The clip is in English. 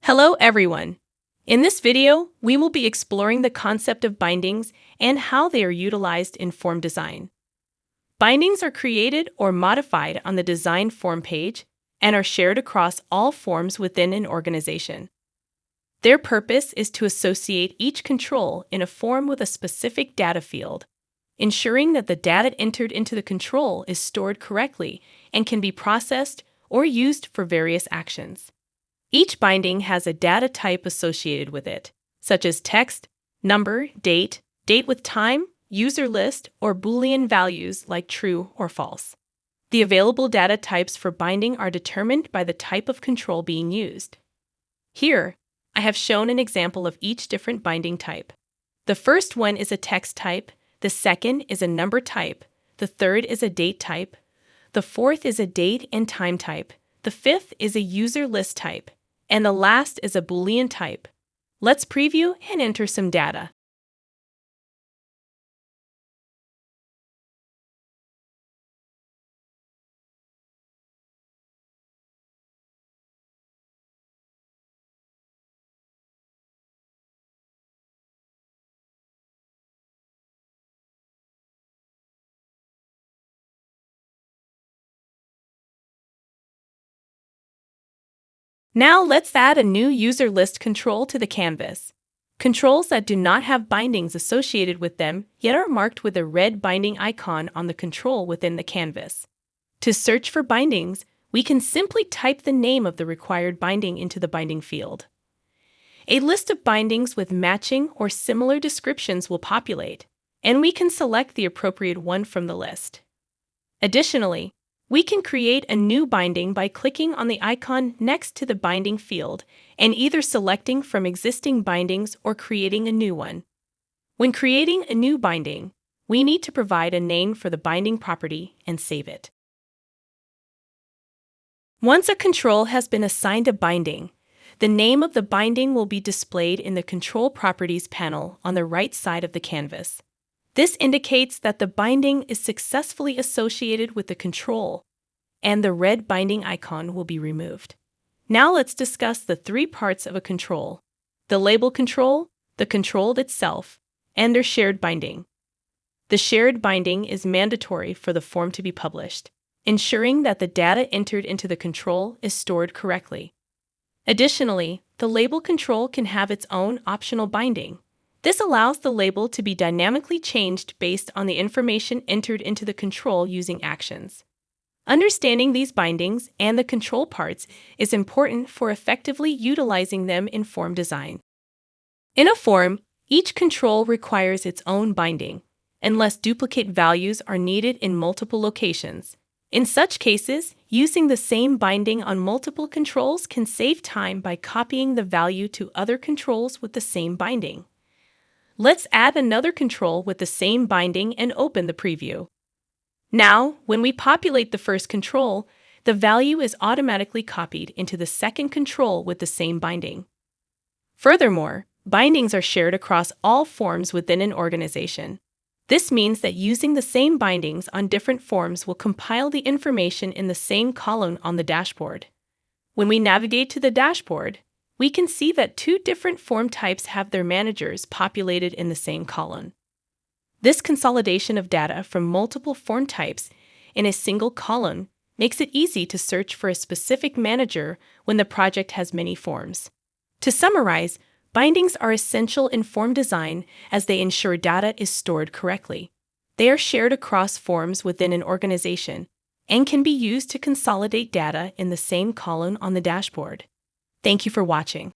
Hello everyone! In this video, we will be exploring the concept of bindings and how they are utilized in form design. Bindings are created or modified on the design form page and are shared across all forms within an organization. Their purpose is to associate each control in a form with a specific data field, ensuring that the data entered into the control is stored correctly and can be processed or used for various actions. Each binding has a data type associated with it, such as text, number, date with time, user list, or Boolean values like true or false. The available data types for binding are determined by the type of control being used. Here, I have shown an example of each different binding type. The first one is a text type, the second is a number type, the third is a date type, the fourth is a date and time type, the fifth is a user list type, and the last is a Boolean type. Let's preview and enter some data. Now let's add a new user list control to the canvas. Controls that do not have bindings associated with them yet are marked with a red binding icon on the control within the canvas. To search for bindings, we can simply type the name of the required binding into the binding field. A list of bindings with matching or similar descriptions will populate, and we can select the appropriate one from the list. Additionally, we can create a new binding by clicking on the icon next to the binding field and either selecting from existing bindings or creating a new one. When creating a new binding, we need to provide a name for the binding property and save it. Once a control has been assigned a binding, the name of the binding will be displayed in the Control Properties panel on the right side of the canvas. This indicates that the binding is successfully associated with the control, and the red binding icon will be removed. Now let's discuss the three parts of a control: the label control, the control itself, and their shared binding. The shared binding is mandatory for the form to be published, ensuring that the data entered into the control is stored correctly. Additionally, the label control can have its own optional binding. This allows the label to be dynamically changed based on the information entered into the control using actions. Understanding these bindings and the control parts is important for effectively utilizing them in form design. In a form, each control requires its own binding, unless duplicate values are needed in multiple locations. In such cases, using the same binding on multiple controls can save time by copying the value to other controls with the same binding. Let's add another control with the same binding and open the preview. Now, when we populate the first control, the value is automatically copied into the second control with the same binding. Furthermore, bindings are shared across all forms within an organization. This means that using the same bindings on different forms will compile the information in the same column on the dashboard. When we navigate to the dashboard, we can see that two different form types have their managers populated in the same column. This consolidation of data from multiple form types in a single column makes it easy to search for a specific manager when the project has many forms. To summarize, bindings are essential in form design as they ensure data is stored correctly. They are shared across forms within an organization and can be used to consolidate data in the same column on the dashboard. Thank you for watching.